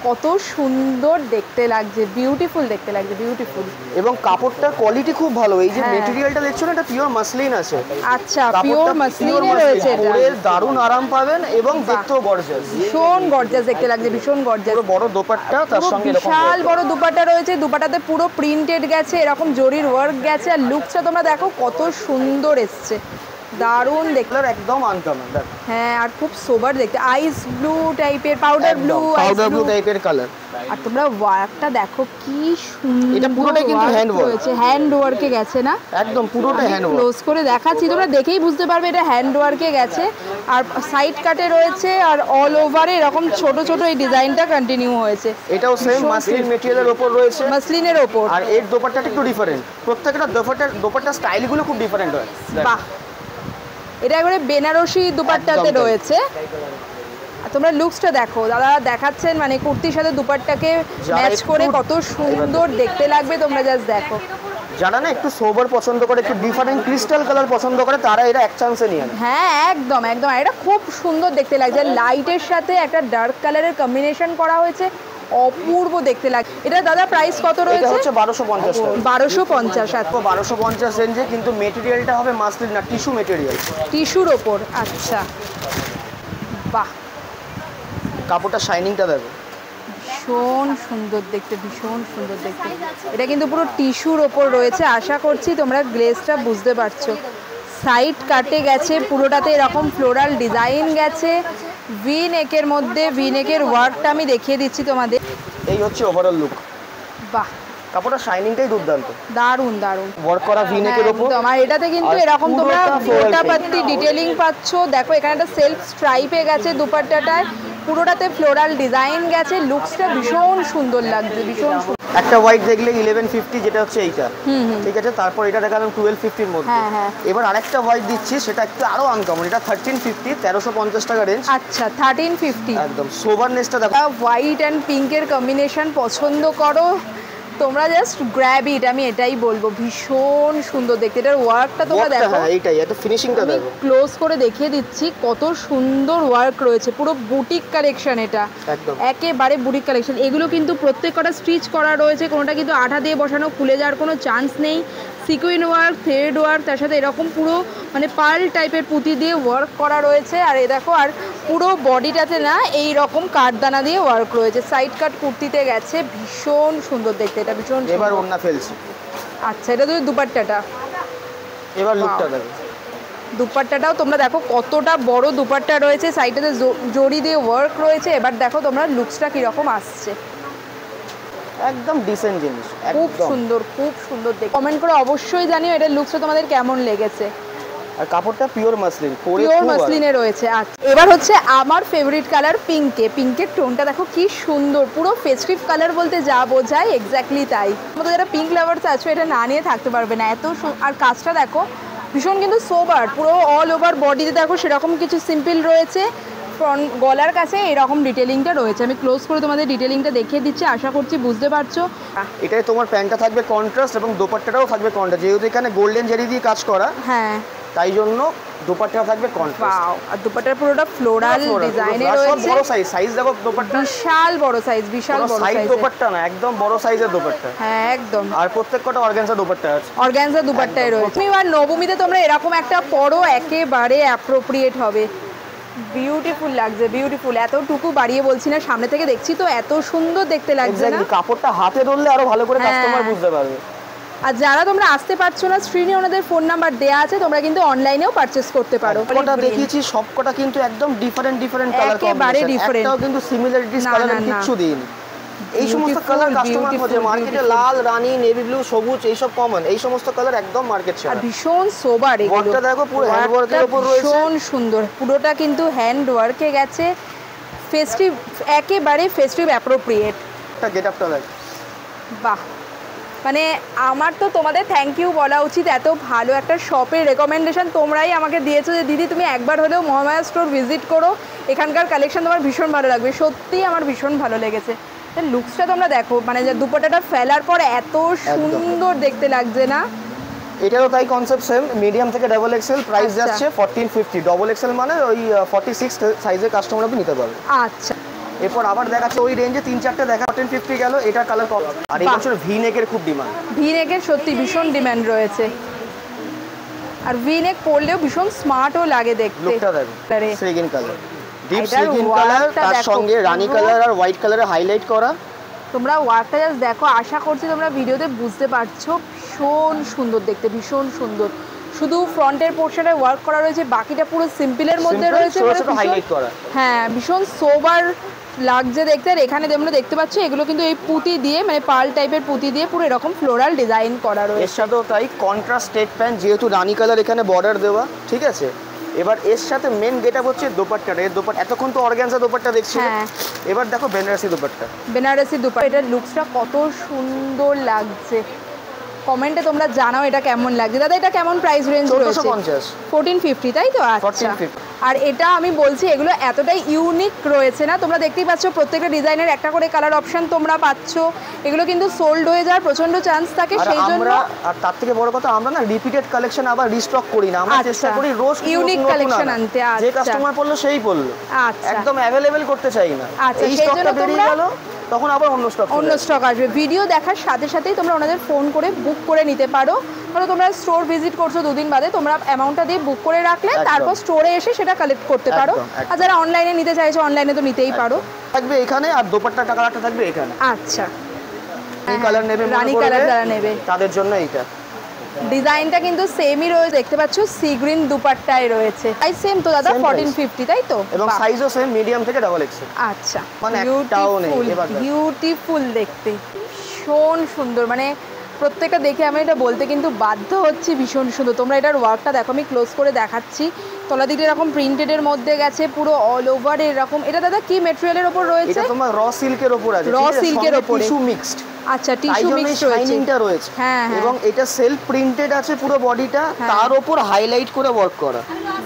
কত সুন্দর দেখতে লাগছে, বিউটিফুল দেখতে লাগছে, বিউটিফুল। এবং কাপড়টার কোয়ালিটি খুব ভালো। এই যে হ্যাঁ। মেটেরিয়ালটা দেখছো না, এটা পিওর মাসলিন আছে। আচ্ছা, পিওর মাসলিনে রয়েছে এটা। পরে দারুণ আরাম পাবেন এবং দেখতেও গর্জিয়াস, ভীষণ গর্জিয়াস দেখতে লাগছে, ভীষণ গর্জিয়াস। পুরো বড় দোপাট্টা, তার পুরো সঙ্গে এরকম বিশাল বড় দুপাট্টা রয়েছে, দুপাট্টাতে পুরো প্রিন্টেড গেছে, এরকম জরির ওয়ার্ক গেছে। আর লুকসটা তোমরা দেখো কত সুন্দর এসছে, দারুণ দেখতে। কালার একদম আনকমন। হ্যাঁ, আর খুব সোবার দেখতে, আইস ব্লু টাইপের, পাউডার ব্লু, পাউডার ব্লু টাইপের কালার। আর তোমরা ওয়ার্কটা দেখো কি সুন্দর। এটা পুরোটাই কিন্তু হ্যান্ড ওয়ার্ক রয়েছে, হ্যান্ড ওয়ার্কে গেছে না? একদম পুরোটাই হ্যান্ড ওয়ার্ক। ক্লোজ করে দেখাচ্ছি, তোমরা দেখেই বুঝতে পারবে এটা হ্যান্ড ওয়ার্কে গেছে। আর সাইড কাটে রয়েছে, আর অল ওভারে এরকম ছোট ছোট এই ডিজাইনটা কন্টিনিউ হয়েছে। এটাও সেম মাসলিন মেটেরিয়ালের উপর রয়েছে, মাসলিনের ওপর। আর এর দোপাট্টাটা একটু ডিফারেন্ট। প্রত্যেকটা দোপাট্টার স্টাইলগুলো খুব ডিফারেন্ট হয়। বাহ, এটা একবারে বেনারসি দুপাট্টাতে একদম। রয়েছে। আর তোমরা লুকসটা দেখো, দাদা দেখাচ্ছেন মানে কুর্তির সাথে দুপাট্টাকে যারা ম্যাচ করে একটু- কত সুন্দর দেখতে লাগবে, তোমরা জাস্ট দেখো। যারা না একটু সোবার পছন্দ করে, একটু ডিফারেন্ট ক্রিস্টাল কালার পছন্দ করে, তারা এটা এক চান্সে নিয়ে নেয়। হ্যাঁ, একদম একদম। আর এটা খুব সুন্দর দেখতে লাগছে, লাইটের সাথে একটা ডার্ক কালারের কম্বিনেশন করা হয়েছে, অপূর্ব দেখতে লাগে। এটা দাদা প্রাইস কত এটা রয়েছে? হচ্ছে 1250 টাকা। 1250। তো 1250 রেঞ্জে, কিন্তু মেটেরিয়ালটা হবে মাসলিন না, টিস্যু মেটেরিয়াল। টিস্যুর ওপর। আচ্ছা, বাহ, কাপড়টা শাইনিংটা দেখো। ভীষণ সুন্দর দেখতে, ভীষণ সুন্দর দেখতে। এটা কিন্তু পুরো টিস্যুর ওপর রয়েছে। আশা করছি তোমরা গ্লেজটা বুঝতে পারছো। সাইড কাটে গেছে, পুরোটাতে এরকম ফ্লোরাল ডিজাইন গেছে। ভি নেকের মধ্যে, ভি নেকের ওয়ার্কটা আমি দেখিয়ে দিচ্ছি তোমাদের। এই হচ্ছে ওভারঅল লুক। বাহ, কাপড়টা শাইনিংটাই দুর্দান্ত। দারুণ দারুণ। ওয়ার্ক করা ভি নেকের উপর। একদম। আর এটাতে কিন্তু আর এরকম তোমরা পুরোটা floral গোটা print। পাত্তি ডিটেলিং পাচ্ছ। দেখো এখানে একটা সেলফ স্ট্রাইপে গেছে দুপাট্টাটায়, পুরোটাতে ফ্লোরাল ডিজাইন গেছে। লুকসটা ভীষণ সুন্দর লাগছে, ভীষণ সুন্দর। একটা হোয়াইট দেখলে 1150, যেটা হচ্ছে এইটা, ঠিক আছে। তারপর এটা দেখালাম 1250-র মধ্যে। হ্যাঁ, হ্যাঁ। এবার আরেকটা হোয়াইট দিচ্ছি, সেটা একটু আরো আনকমন। এটা 1350, 1350 টাকা রেঞ্জ। আচ্ছা, 1350। একদম সোবারনেসটা দেখো। হোয়াইট অ্যান্ড পিঙ্কের কম্বিনেশন পছন্দ করো তোমরা, জাস্ট গ্র্যাব ইট, আমি এটাই বলবো। ভীষণ সুন্দর দেখতে। এটার ওয়ার্কটা তোমরা দেখো, হ্যাঁ এইটাই, এটা ফিনিশিংটা আমি দেখো। ক্লোজ করে দেখিয়ে দিচ্ছি কত সুন্দর ওয়ার্ক রয়েছে। পুরো বুটিক কালেকশন এটা, একদম একেবারে বুটিক কালেকশন। এগুলো কিন্তু প্রত্যেকটা স্টিচ করা রয়েছে, কোনোটা কিন্তু আঠা দিয়ে বসানো, খুলে যাওয়ার কোনো চান্স নেই। সিকুইন ওয়ার্ক, থ্রেড ওয়ার্ক, তার সাথে এরকম পুরো মানে পার্ল টাইপের পুঁতি দিয়ে ওয়ার্ক করা রয়েছে। আর এই দেখো, আর পুরো বডিটাতে না এই রকম কাঠদানা দিয়ে ওয়ার্ক রয়েছে। সাইড কাট কুর্তিতে গেছে, ভীষণ সুন্দর দেখতে এটা, ভীষণ সুন্দর। এবার ওড়না ফেলছি। আচ্ছা, এটা তো দুপাট্টাটা। এবার লুকটা দেখো। দুপাট্টাটাও তোমরা দেখো কতটা বড় দুপাট্টা রয়েছে, সাইডেতে জড়ি দিয়ে ওয়ার্ক রয়েছে। এবার দেখো তোমরা লুকসটা কিরকম আসছে, একদম ডিসেন্ট জিনিস, খুব একদম সুন্দর, খুব সুন্দর দেখতে। কমেন্ট করে অবশ্যই জানিও এটার লুকসটা তোমাদের কেমন লেগেছে। আর কাপড়টা পিওর মাসলিন, পরে পিওর খুব মাসলিনে রয়েছে। আচ্ছা, এবার হচ্ছে আমার ফেভারিট কালার পিঙ্কে। পিঙ্কের টোনটা দেখো কি সুন্দর, পুরো ফেস্টিভ কালার বলতে যা বোঝায় এক্স্যাক্টলি তাই। আমাদের যারা পিঙ্ক লাভার্স আছো, এটা না নিয়ে থাকতে পারবে না, এত আর কাজটা দেখো ভীষণ কিন্তু সোবার। পুরো অল ওভার বডিতে দেখো সেরকম কিছু সিম্পল রয়েছে, ফ্রন্ট গলার কাছে এরকম ডিটেলিংটা রয়েছে। আমি ক্লোজ করে তোমাদের ডিটেলিংটা দেখিয়ে দিচ্ছি, আশা করছি বুঝতে পারছো। এটাই তোমার প্যান্টটা থাকবে কন্ট্রাস্ট এবং দোপাট্টাটাও থাকবে কন্ট্রাস্ট, যেহেতু এখানে গোল্ডেন জারি দিয়ে কাজ করা। হ্যাঁ, তাই জন্য দোপাট্টা থাকবে কন্ট্রাস্ট। ওয়াও, আর দুপাট্টার পুরোটা ফ্লোরাল ডিজাইনে রয়েছে। বড় সাইজ দেখো দোপাট্টা, বিশাল বড় সাইজ, বিশাল বড় সাইজ সাইজ দোপাট্টা না, একদম বড় সাইজের দোপাট্টা। হ্যাঁ একদম। আর প্রত্যেকটা অর্গানজা দোপাট্টা আছে, অর্গানজা দুপাট্টায় রয়েছে। তুমি আর নবমীতে তোমরা এরকম একটা পরো, একেবারে অ্যাপ্রোপ্রিয়েট হবে। বিউটিফুল লাগছে, বিউটিফুল। এতটুকু বাড়িয়ে বলছি না, সামনে থেকে দেখছি তো এত সুন্দর দেখতে লাগছে না। কাপড়টা হাতে ধরলে আরো ভালো করে কাস্টমার বুঝতে পারবে। আর যারা তোমরা আসতে পারছো না, স্ক্রিনে ওনাদের ফোন নাম্বার দেওয়া আছে, তোমরা কিন্তু অনলাইনেও পারচেজ করতে পারো। কোনটা দেখিয়েছি সবকটা কিন্তু একদম ডিফারেন্ট কালার, একেবারে ডিফারেন্ট, একটাও কিন্তু সিমিলারিটিস কালার কিছু দিইনি। এই সমস্ত কালার কাস্টমার খোঁজে মার্কেটে, লাল, রানী, নেভি ব্লু, সবুজ, এইসব কমন। এই সমস্ত কালার একদম মার্কেট সেরা। আর ভীষণ সোবার এগুলো। ওয়ার্কটা দেখো পুরো হ্যান্ড ওয়ার্কের উপর রয়েছে, ভীষণ সুন্দর। পুরোটা কিন্তু হ্যান্ড ওয়ার্কে গেছে, ফেস্টিভ, একেবারে ফেস্টিভ অ্যাপ্রোপ্রিয়েট। একটা গেটআপটা দেখো, বাহ, মানে আমার তো তোমাদের থ্যাংক ইউ বলা উচিত। এত ভালো একটা শপের রেকমেন্ডেশন তোমরাই আমাকে দিয়েছো যে দিদি তুমি একবার হলেও মহামায়া স্টোর ভিজিট করো, এখানকার কালেকশন তোমার ভীষণ ভালো লাগবে। সত্যিই আমার ভীষণ ভালো লেগেছে। লুকসটা তোমরা দেখো, মানে যে দুপাট্টাটা ফেলার পর এত সুন্দর দেখতে লাগছে না। এটারও তাই কনসেপ্ট সেম, মিডিয়াম থেকে ডাবল এক্সেল, প্রাইস যাচ্ছে 1450। ডাবল এক্সেল মানে ওই 46 সাইজের কাস্টমার আপনি নিতে পারবে। আচ্ছা, এরপর আবার দেখাচ্ছে ওই রেঞ্জে 3-4টে দেখা, 1450 গেল। এটা কালার কম। আর এই বছর ভি নেকের খুব ডিমান্ড, ভি নেকের সত্যি ভীষণ ডিমান্ড রয়েছে। আর ভি নেক পরলেও ভীষণ স্মার্টও লাগে দেখতে। লুকটা দেখো, সেগিন কালার, ডিপ এটার সেগিন কালার, ওয়ার্কটা তার দেখো, সঙ্গে রানী কালার আর হোয়াইট কালারে হাইলাইট করা। তোমরা ওয়ার্কটা জাস্ট দেখো, আশা করছি তোমরা ভিডিওতে বুঝতে পারছো। ভীষণ সুন্দর দেখতে, ভীষণ সুন্দর। শুধু ফ্রন্টের পোর্শনে ওয়ার্ক করা রয়েছে, বাকিটা পুরো সিম্পলের মধ্যে রয়েছে। হাইলাইট করা, হ্যাঁ, ভীষণ সোবার লাগছে দেখতে। আর এখানে তোমরা দেখতে পাচ্ছ এগুলো কিন্তু এই পুঁতি দিয়ে, মানে পার্ল টাইপের পুঁতি দিয়ে পুরো এরকম ফ্লোরাল ডিজাইন করা রয়েছে। এর সাথেও তাই কন্ট্রাস্ট স্টেট প্যান্ট, যেহেতু রানী কালার এখানে বর্ডার দেওয়া, ঠিক আছে। এবার এর সাথে মেন গেটআপ হচ্ছে দোপাট্টাটা। এর দোপাট্টা এতক্ষণ তো অর্গানজা দোপাট্টা দেখছি, এবার দেখো বেনারসি দোপাট্টা। বেনারসি দোপাট্টা, এটার লুকসটা কত সুন্দর লাগছে। কমেন্টে তোমরা জানাও এটা কেমন লাগছে। দাদা এটা কেমন প্রাইস রেঞ্জ রয়েছে? 1450, তাই তো? আচ্ছা। আর এটা আমি বলছি এগুলো এতটাই ইউনিক রয়েছে না, তোমরা দেখতেই পাচ্ছ প্রত্যেকটা ডিজাইনের একটা করে কালার অপশন তোমরা পাচ্ছ। এগুলো কিন্তু সোল্ড হয়ে যাওয়ার প্রচন্ড চান্স থাকে, সেই জন্য। আর তার থেকে বড় কথা, আমরা না রিপিটেড কালেকশন আবার রিস্টক করি না, আমরা চেষ্টা করি রোজ ইউনিক কালেকশন আনতে। যে কাস্টমার পড়লো সেই পড়লো, আচ্ছা, একদম অ্যাভেলেবল করতে চাই না। এই স্টকটা বেরিয়ে গেল, তখন আবার অন্য স্টক আসবে। ভিডিও দেখার সাথে সাথেই তোমরা ওনাদের ফোন করে বুক করে নিতে পারো। ধরো তোমরা স্টোর ভিজিট করছো 2 দিন বাদে, তোমরা অ্যামাউন্টটা দিয়ে বুক করে রাখলে তারপর স্টোরে এসে সেটা কালেক্ট করতে পারো। আর যারা অনলাইনে নিতে চাইছো, অনলাইনে তো নিতেই পারো। থাকবে এখানে, আর দোপাট্টাটা কালারটা থাকবে এখানে। আচ্ছা, এই কালার নেবে, রানী কালার যারা নেবে তাদের জন্য এইটা। ডিজাইনটা কিন্তু সেমই রয়েছে, দেখতে পাচ্ছ সি গ্রিন দুপাট্টায় রয়েছে। প্রাইস সেম তো দাদা, 1450, তাই তো? এবং সাইজও সেম, মিডিয়াম থেকে ডাবল এক্সেল। আচ্ছা, মানে একটাও নেই। এবার বিউটিফুল দেখতে, ভীষণ সুন্দর। মানে প্রত্যেকটা দেখে আমি এটা বলতে কিন্তু বাধ্য হচ্ছি, ভীষণ সুন্দর। তোমরা এটার ওয়ার্কটা দেখো, আমি ক্লোজ করে দেখাচ্ছি। তলা দিকে এরকম প্রিন্টেডের মধ্যে গেছে, পুরো অল ওভার এরকম। এটা দাদা কি ম্যাটেরিয়ালের উপর রয়েছে? এটা তোমার র সিল্কের উপর আছে, র সিল্কের উপর টিস্যু মিক্সড। আচ্ছা, টিস্যু মিক্সড রয়েছে। হ্যাঁ, এবং এটা সেলফ প্রিন্টেড আছে পুরো বডিটা, তার উপর হাইলাইট করে ওয়ার্ক করা।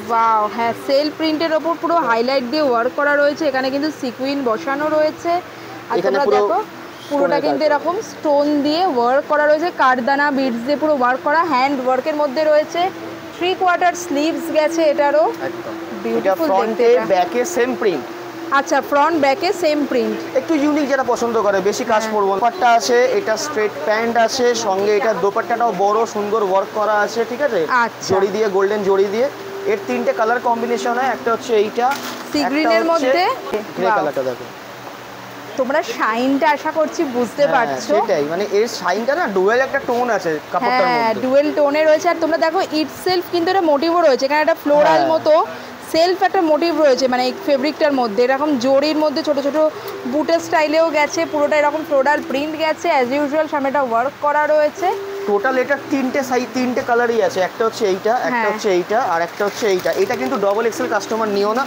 ওয়াও, হ্যাঁ, সেলফ প্রিন্টের উপর পুরো হাইলাইট দিয়ে ওয়ার্ক করা রয়েছে। এখানে কিন্তু সিকুইন বসানো রয়েছে। আর তোমরা দেখো পুরোটা কিন্তু এরকম স্টোন দিয়ে ওয়ার্ক করা রয়েছে, কাঠদানা বিডস দিয়ে পুরো ওয়ার্ক করা, হ্যান্ড ওয়ার্কের মধ্যে রয়েছে। 3/4 স্লিভস গেছে এটারও। একদম বিউটিফুল ফ্রন্টে ব্যাকে সেম প্রিন্ট। আচ্ছা, ফ্রন্ট ব্যাকে সেম প্রিন্ট। একটু ইউনিক যারা পছন্দ করে, বেশি কাজ করবো। দোপাট্টা আছে, এটা স্ট্রেট প্যান্ট আছে, সঙ্গে এটা দোপাট্টাটাও বড় সুন্দর ওয়ার্ক করা আছে, ঠিক আছে, জড়ি দিয়ে, গোল্ডেন জড়ি দিয়ে। এর 3টে কালার কম্বিনেশন হয়, একটা হচ্ছে এইটা, সি গ্রিনের মধ্যে গ্রে কালারটা দেখো। তোমরা শাইনটা আশা করছি বুঝতে পারছো। সেটাই, মানে এর শাইনটা না ডুয়েল একটা টোন আছে কাপড়টার মধ্যে। হ্যাঁ, ডুয়েল টোনে রয়েছে। আর তোমরা দেখো ইটসেলফ কিন্তু এটা মোটিভও রয়েছে, এখানে একটা ফ্লোরাল মতো সেলফ একটা মোটিভ রয়েছে, মানে এই ফেব্রিকটার মধ্যে এরকম জরির মধ্যে ছোট ছোট বুটের স্টাইলেও গেছে, পুরোটা এরকম ফ্লোরাল প্রিন্ট গেছে অ্যাজ ইউজুয়াল। সামনেটা ওয়ার্ক করা রয়েছে। টোটাল এটা 3টে কালারই আছে, একটা হচ্ছে এইটা, একটা হচ্ছে এইটা, আর একটা হচ্ছে এইটা। এটা কিন্তু ডাবল এক্সেল কাস্টমার নিও না,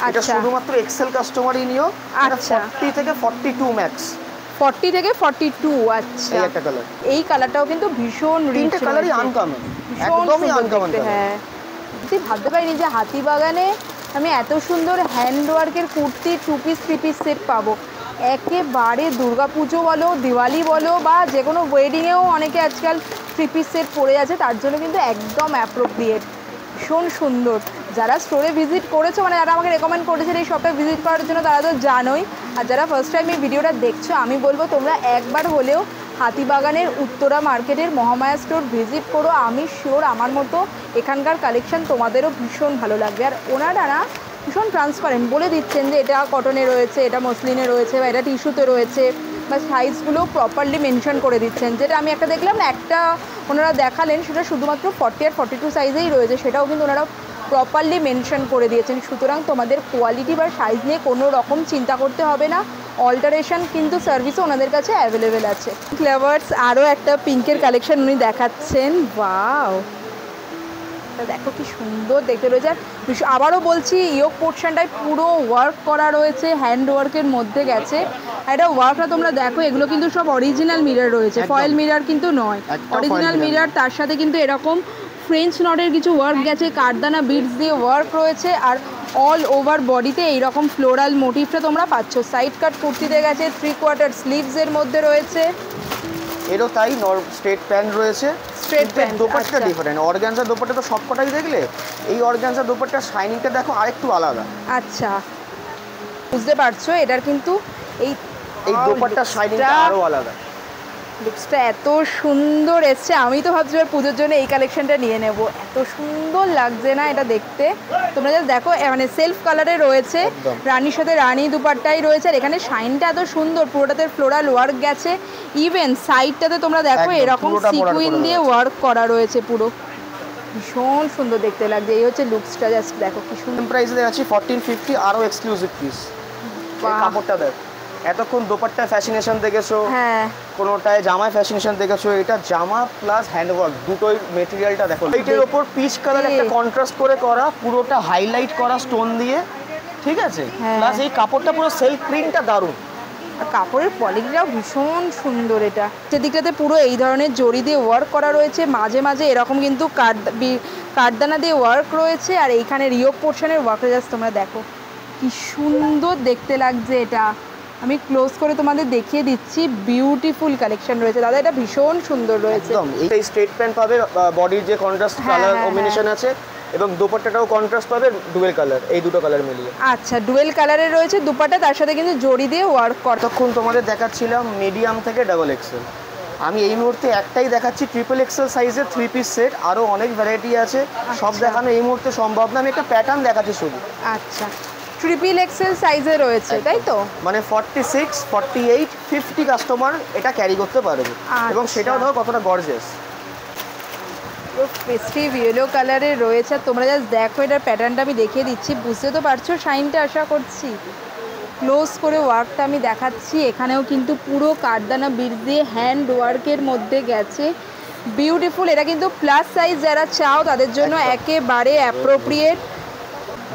এটা শুধুমাত্র এক্সেল কাস্টমারই নিও। এটা 40 থেকে 42 ম্যাক্স, 40 থেকে 42। আচ্ছা, এই একটা কালার। এই কালারটাও কিন্তু ভীষণ রিচ, 3টে কালারই আনকমন, একদমই আনকমন। হ্যাঁ, আমি ভাবতে পারিনি যে হাতিবাগানে আমি এত সুন্দর হ্যান্ড ওয়ার্কের কুর্তি 2 পিস 3 পিস সেট পাবো। একেবারে দুর্গাপুজো বলো, দিওয়ালি বলো, বা যে কোনো ওয়েডিংয়েও অনেকে আজকাল 3 পিস সেট পরে আছে, তার জন্য কিন্তু একদম অ্যাপ্রোপ্রিয়েট। ভীষণ সুন্দর। যারা স্টোরে ভিজিট করেছো, মানে যারা আমাকে রেকমেন্ড করেছেন এই শপটা ভিজিট করার জন্য, তারা তো জানোই। আর যারা ফার্স্ট টাইম এই ভিডিওটা দেখছো, আমি বলবো তোমরা একবার হলেও হাতিবাগানের উত্তরা মার্কেটের মহামায়া স্টোর ভিজিট করো। আমি শিওর আমার মতো এখানকার কালেকশন তোমাদেরও ভীষণ ভালো লাগবে। আর ওনারা না ভীষণ ট্রান্সপারেন্ট, বলে দিচ্ছেন যে এটা কটনে রয়েছে, এটা মসলিনে রয়েছে, বা এটা টিস্যুতে রয়েছে, বা সাইজগুলো প্রপারলি মেনশন করে দিচ্ছেন। যেটা আমি একটা দেখলাম না, একটা ওনারা দেখালেন, সেটা শুধুমাত্র 40 আর 42 সাইজেই রয়েছে, সেটাও কিন্তু ওনারা প্রপারলি মেনশন করে দিয়েছেন। সুতরাং তোমাদের কোয়ালিটি বা সাইজ নিয়ে কোনো রকম চিন্তা করতে হবে না। অল্টারেশন কিন্তু সার্ভিসও ওনাদের কাছে অ্যাভেলেবেল আছে। ফ্লেভার্স আরও একটা পিঙ্কের কালেকশন উনি দেখাচ্ছেন। ওয়াও, দেখো কি সুন্দর দেখতে রয়েছে। আর আবারও বলছি, ইয়োক পোর্শনটায় পুরো ওয়ার্ক করা রয়েছে, হ্যান্ড ওয়ার্কের মধ্যে গেছে। আর এটা ওয়ার্কটা তোমরা দেখো, এগুলো কিন্তু সব অরিজিনাল মিরর রয়েছে, ফয়েল মিরর কিন্তু নয়, অরিজিনাল মিরর। তার সাথে কিন্তু এরকম ফ্রেঞ্চ নটের কিছু ওয়ার্ক গেছে, কাঠদানা বিডস দিয়ে ওয়ার্ক রয়েছে। আর অল ওভার বডিতে এইরকম ফ্লোরাল মোটিভটা তোমরা পাচ্ছ। সাইড কাট কুর্তিতে গেছে, 3/4 স্লিভসের মধ্যে রয়েছে। এরও তাই স্ট্রেট প্যান্ট রয়েছে, straight pant. Dupatta different. Organza dupatta তো সবকটাই দেখলে, এই অর্গানজা দোপাট্টার শাইনিংটা দেখো আরেকটু আলাদা। আচ্ছা, বুঝতে পারছো, এটার কিন্তু এই দোপাট্টার শাইনিংটা আরো আলাদা। লুকসটা এত সুন্দর এসছে, আমি তো ভাবছি পুজোর জন্য এই কালেকশনটা নিয়ে নেব। এত সুন্দর লাগছে না এটা দেখতে। তোমরা জাস্ট দেখো, মানে সেলফ কালারে রয়েছে, রানীর সাথে রানী দুপাট্টাই রয়েছে। আর এখানে শাইনটা এত সুন্দর, পুরোটাতে ফ্লোরাল ওয়ার্ক গেছে। ইভেন সাইডটাতে তোমরা দেখো এরকম সিকুইন দিয়ে ওয়ার্ক করা রয়েছে পুরো, ভীষণ সুন্দর দেখতে লাগছে। এই হচ্ছে লুকসটা, জাস্ট দেখো কি সুন্দর। প্রাইসে দেখাচ্ছি 1450, আরো এক্সক্লুসিভ পিস। কাপড়টা দেখো, এতক্ষণ দোপাট্টা ফ্যাশনেশন দেখেছো, হ্যাঁ, কোনোটায় জামায় ফ্যাশনেশন দেখেছো, এটা জামা প্লাস হ্যান্ডওয়ার্ক দুটোই মেটেরিয়ালটা দেখো। এইটার ওপর পিচ কালার একটা কন্ট্রাস্ট করে করা, পুরোটা হাইলাইট করা স্টোন দিয়ে, ঠিক আছে। প্লাস এই কাপড়টা পুরো সেলফ প্রিন্টটা দারুণ। আর কাপড়ের কোয়ালিটিটাও ভীষণ সুন্দর। এটা সেদিকটাতে পুরো এই ধরনের জড়ি দিয়ে ওয়ার্ক করা রয়েছে, মাঝে মাঝে এরকম কিন্তু কাঠদানা দিয়ে ওয়ার্ক রয়েছে। আর এইখানে রিও পোর্শনের ওয়ার্কটা জাস্ট তোমরা দেখো কি সুন্দর দেখতে লাগছে। এটা আমি ক্লোজ করে তোমাদের দেখিয়ে দিচ্ছি, বিউটিফুল কালেকশন রয়েছে দাদা, এটা ভীষণ সুন্দর রয়েছে। একদম এই স্ট্রেট প্যান্ট পাবে, বডির যে কন্ট্রাস্ট কালার কম্বিনেশন আছে, এবং দুপাট্টাটাও কন্ট্রাস্ট পাবে ডুয়েল কালার, এই দুটো কালার মিলিয়ে। আচ্ছা, ডুয়েল কালারের রয়েছে দুপাট্টা, তার সাথে কিন্তু জড়ি দিয়ে ওয়ার্ক করা। তখন তোমাদের দেখাচ্ছিলাম মিডিয়াম থেকে ডাবল এক্সেল, আমি এই মুহূর্তে একটাই দেখাচ্ছি ট্রিপল এক্সেল সাইজের 3 পিস সেট। আরও অনেক ভ্যারাইটি আছে, সব দেখানো এই মুহূর্তে সম্ভব না, আমি একটা প্যাটার্ন দেখাচ্ছি শুধু। আচ্ছা, ট্রিপল এক্সেল সাইজে রয়েছে তাই তো? মানে 46, 48, 50 কাস্টমার এটা ক্যারি করতে পারবে, এবং সেটাও ধরো কতটা গর্জিয়াস। ফেস্টিভ ইয়েলো কালারের রয়েছে। তোমরা জাস্ট দেখো, এটার প্যাটার্নটা আমি দেখিয়ে দিচ্ছি, বুঝতে তো পারছো শাইনটা, আশা করছি। ক্লোজ করে ওয়ার্কটা আমি দেখাচ্ছি, এখানেও কিন্তু পুরো কাঠদানা বিড় দিয়ে হ্যান্ড ওয়ার্কের মধ্যে গেছে, বিউটিফুল। এটা কিন্তু প্লাস সাইজ যারা চাও তাদের জন্য একেবারে অ্যাপ্রোপ্রিয়েট।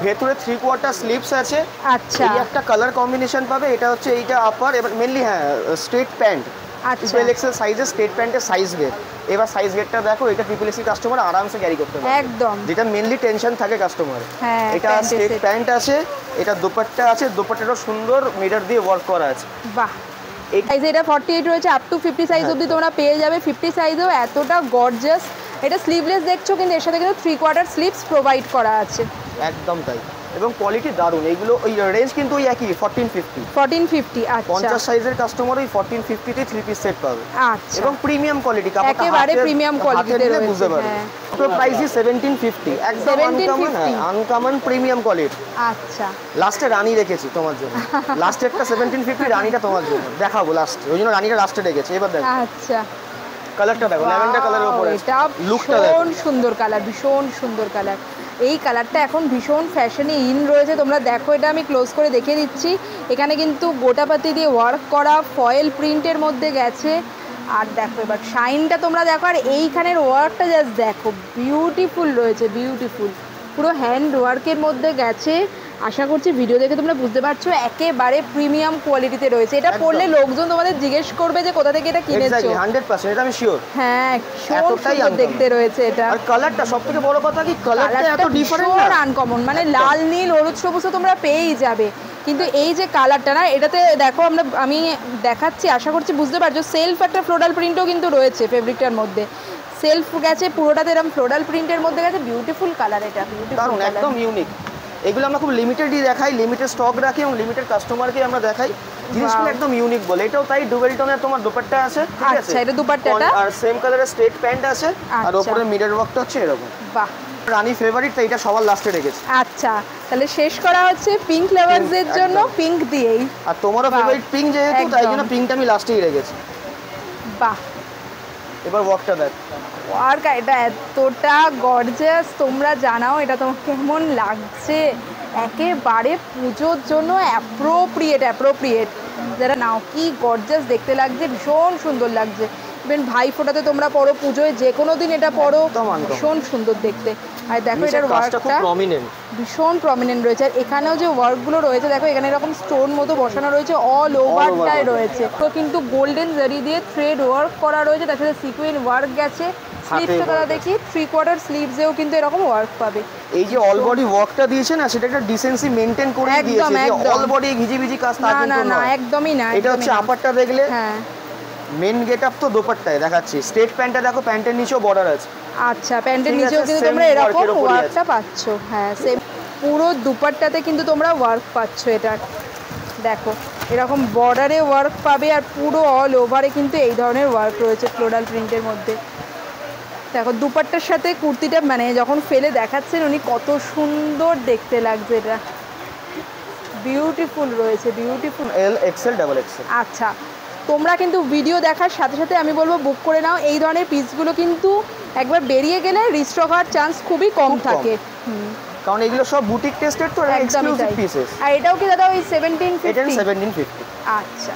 ভেতরে 3/4 স্লিভস আছে। আচ্ছা, এই একটা কালার কম্বিনেশন পাবে, এটা হচ্ছে এইটা আপার, এবার মেনলি হ্যাঁ স্ট্রেট প্যান্ট। আচ্ছা, ট্রিপল এক্সেল সাইজের স্ট্রেট প্যান্টের সাইজ বের। এবার সাইজ বেরটা দেখো, এটা ট্রিপল এক্সেল কাস্টমার আরামসে ক্যারি করতে পারে একদম, যেটা মেনলি টেনশন থাকে কাস্টমার। এটা স্ট্রেট প্যান্ট আছে, এটা দোপাট্টা আছে, দোপাট্টাটা সুন্দর মিরর দিয়ে ওয়ার্ক করা আছে। বাহ, এই সাইজে এটা 48 রয়েছে, আপ টু 50 সাইজ অবধি তোমরা পেয়ে যাবে। 50 সাইজেও এতটা গর্জিয়াস। এটা স্লিভলেস দেখছো, কিন্তু এর সাথে কিন্তু 3/4 স্লিভস প্রোভাইড করা আছে। একদম তাই, এবং কোয়ালিটি দারুণ। এইগুলো ওই রেঞ্জ কিন্তু ওই একই 1450। আচ্ছা, 50 সাইজের কাস্টমার ওই 1450 তে 3 পিস সেট পাবে। আচ্ছা, এবং প্রিমিয়াম কোয়ালিটি, কাপড়টা একেবারে প্রিমিয়াম কোয়ালিটিতে রয়েছে। বুঝতে পারবে তো প্রাইসই 1750, একদম আনকমন প্রিমিয়াম কোয়ালিটি। আচ্ছা, লাস্টে রানী রেখেছি তোমার জন্য, লাস্টে একটা 1750, রানীটা তোমার জন্য দেখাবো লাস্টে, ওই জন্য রানীটা লাস্টে রেখেছি। এবার দেখো আচ্ছা, কালারটা দেখো, ল্যাভেন্ডার কালারের উপরে এটা লুকটা দেখো, ভীষণ সুন্দর কালার, ভীষণ সুন্দর কালার। এই কালারটা এখন ভীষণ ফ্যাশনে ইন রয়েছে। তোমরা দেখো, এটা আমি ক্লোজ করে দেখিয়ে দিচ্ছি। এখানে কিন্তু গোটাপাতি দিয়ে ওয়ার্ক করা, ফয়েল প্রিন্টের মধ্যে গেছে। আর দেখো এবার শাইনটা তোমরা দেখো, আর এইখানের ওয়ার্কটা জাস্ট দেখো, বিউটিফুল রয়েছে, বিউটিফুল। পুরো হ্যান্ড ওয়ার্কের মধ্যে গেছে। আশা করছি ভিডিও দেখে তোমরা বুঝতে পারছো একেবারে প্রিমিয়াম কোয়ালিটিতে রয়েছে। এটা পরলে লোকজন তোমাদের জিজ্ঞেস করবে যে কোথা থেকে এটা কিনেছো। 100% এটা আমি শিওর। হ্যাঁ, এতটাই দেখতে রয়েছে এটা। আর কালারটা সবথেকে বড় কথা কি, কালারটা এত ডিফারেন্ট না, আনকমন, মানে লাল নীল হলুদ সবুজ তোমরা পেয়েই যাবে, কিন্তু এই যে কালারটা না, এটাতে দেখো আমি দেখাচ্ছি, আশা করছি বুঝতে পারছো। সেলফ একটা ফ্লোরাল প্রিন্টও কিন্তু রয়েছে ফেব্রিকটার মধ্যে, সেলফ গেছে পুরোটাতে এরকম ফ্লোরাল প্রিন্টের মধ্যে গেছে, বিউটিফুল কালার, এটা দারুণ একদম ইউনিক। এগুলো আমরা খুব লিমিটেডই দেখাই, লিমিটেড স্টক রাখি এবং লিমিটেড কাস্টমারকে আমরা দেখাই, জিনিসগুলো একদম ইউনিক বলে। এটাও তাই ডুবেল টোনের তোমার দুপাট্টা আছে, ঠিক আছে? আচ্ছা, এটা দুপাট্টাটা আর সেম কালারের স্ট্রেট প্যান্ট আছে, আর উপরে মিরর ওয়ার্কটা হচ্ছে এরকম। বাহ, রানী ফেভারিট, তাই এটা সবার লাস্টে রেখেছি। আচ্ছা, তাহলে শেষ করা হচ্ছে পিঙ্ক লাভারসদের জন্য পিঙ্ক দিয়েই। আর তোমারও ফেভারিট পিঙ্ক যেহেতু, তাই জন্য পিঙ্কটা আমি লাস্টেই রেখেছি। বাহ, এবার ওয়ার্কটা দেখ। ওয়ার্ক এটা এতটা গর্জিয়াস, তোমরা জানাও এটা তোমার কেমন লাগছে। একেবারে পুজোর জন্য অ্যাপ্রোপ্রিয়েট। যারা নাও কি গর্জিয়াস দেখতে লাগছে, ভীষণ সুন্দর লাগছে। ইভেন ভাই ফোটাতে তোমরা পরো, পুজোয় যে কোনো দিন এটা পরো, ভীষণ সুন্দর দেখতে। আর দেখো এটার ওয়ার্কটা ভীষণ প্রমিনেন্ট রয়েছে। আর এখানেও যে ওয়ার্কগুলো রয়েছে দেখো, এখানে এরকম স্টোন মতো বসানো রয়েছে, অল ওভারটাই রয়েছে। তো কিন্তু গোল্ডেন জারি দিয়ে থ্রেড ওয়ার্ক করা রয়েছে, তার সাথে সিকুয়েন্স ওয়ার্ক গেছে। স্লিভসটা দাদা দেখি, 3/4 স্লিভসেও কিন্তু এরকম ওয়ার্ক পাবে। এই যে অল বডি ওয়ার্কটা দিয়েছে না, সেটা একটা ডিসেন্সি মেইনটেইন করে দিয়েছে, যে অল বডি ঘিজিবিজি কাজ তা কিন্তু না, একদমই না। এটা হচ্ছে আপারটা দেখলে, হ্যাঁ মেন গেটআপ তো দোপাট্টায় দেখাচ্ছি। স্ট্রেট প্যান্টটা দেখো, প্যান্টের নিচেও বর্ডার আছে। আচ্ছা, প্যান্টের নিচেও কিন্তু তোমরা এরকম ওয়ার্কটা পাচ্ছ। হ্যাঁ, সেম পুরো দুপাট্টাতে কিন্তু তোমরা ওয়ার্ক পাচ্ছ। এটা দেখো এরকম বর্ডারে ওয়ার্ক পাবে, আর পুরো অল ওভারে কিন্তু এই ধরনের ওয়ার্ক রয়েছে ফ্লোরাল প্রিন্টের মধ্যে। দেখো দুপাট্টার সাথে কুর্তিটা মানে যখন ফেলে দেখাচ্ছেন উনি, কত সুন্দর দেখতে লাগছে। এটা বিউটিফুল রয়েছে, beautiful. L XL double Excel. আচ্ছা, তোমরা কিন্তু ভিডিও দেখার সাথে সাথে আমি বলবো বুক করে নাও। এই ধরনের পিসগুলো কিন্তু একবার বেরিয়ে গেলে রিস্টক হওয়ার চান্স খুবই কম থাকে, কারণ এগুলো সব বুটিক টেস্টেড তো, এক্সক্লুসিভ পিসেস। আর এটাও কি দাদা ওই 1750? এটা 1750। আচ্ছা,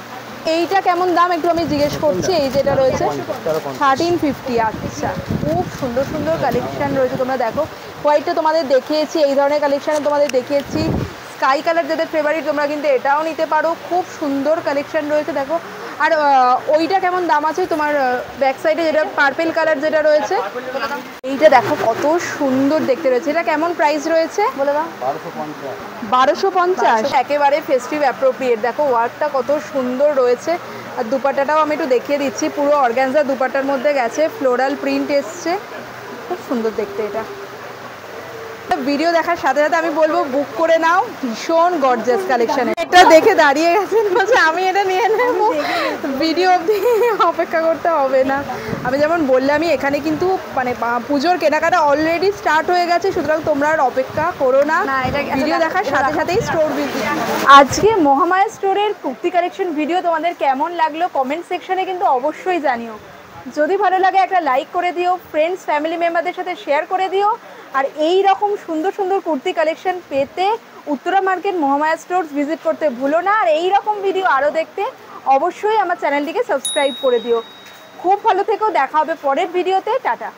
এইটা কেমন দাম একটু আমি জিজ্ঞেস করছি। এই যেটা রয়েছে 1350। আচ্ছা, খুব সুন্দর সুন্দর কালেকশন রয়েছে। তোমরা দেখো, হোয়াইটটা তোমাদের দেখিয়েছি, এই ধরনের কালেকশানে তোমাদের দেখিয়েছি। স্কাই কালার যাদের ফেভারিট তোমরা কিন্তু এটাও নিতে পারো, খুব সুন্দর কালেকশন রয়েছে। দেখো, আর ওইটা কেমন দাম আছে তোমার ব্যাক সাইডে, যেটা পার্পেল কালার যেটা রয়েছে, এইটা দেখো কত সুন্দর দেখতে রয়েছে। এটা কেমন প্রাইস রয়েছে বলে দাও? 1250। একেবারে ফেস্টিভ অ্যাপ্রোপ্রিয়েট। দেখো ওয়ার্কটা কত সুন্দর রয়েছে। আর দুপাট্টাটাও আমি একটু দেখিয়ে দিচ্ছি, পুরো অর্গানজা দুপাট্টার মধ্যে গেছে, ফ্লোরাল প্রিন্ট এসছে, খুব সুন্দর দেখতে। এটা ভিডিও দেখার সাথে সাথে আমি বলবো বুক করে নাও, ভীষণ গর্জিয়াস কালেকশন। এটা দেখে দাঁড়িয়ে গেছেন বলছে আমি এটা নিয়ে নেব, ভিডিও অবধি অপেক্ষা করতে হবে না। আমি যেমন বললামই, এখানে কিন্তু মানে পুজোর কেনাকাটা অলরেডি স্টার্ট হয়ে গেছে, সুতরাং তোমরা আর অপেক্ষা করো না, ভিডিও দেখার সাথে সাথেই স্টোর ভিজিট। আজকে মহামায়া স্টোরের কুর্তি কালেকশন ভিডিও তোমাদের কেমন লাগলো কমেন্ট সেকশনে কিন্তু অবশ্যই জানিও। যদি ভালো লাগে একটা লাইক করে দিও, ফ্রেন্ডস ফ্যামিলি মেম্বারদের সাথে শেয়ার করে দিও। আর এই রকম সুন্দর সুন্দর কুর্তি কালেকশন পেতে Uttara market Mahamaya stores visit করতে ভুলো না। আর এই রকম ভিডিও আরও দেখতে অবশ্যই আমার চ্যানেলটিকে সাবস্ক্রাইব করে দিও। খুব ভালো থেকো, দেখা হবে পরের ভিডিওতে। টাটা।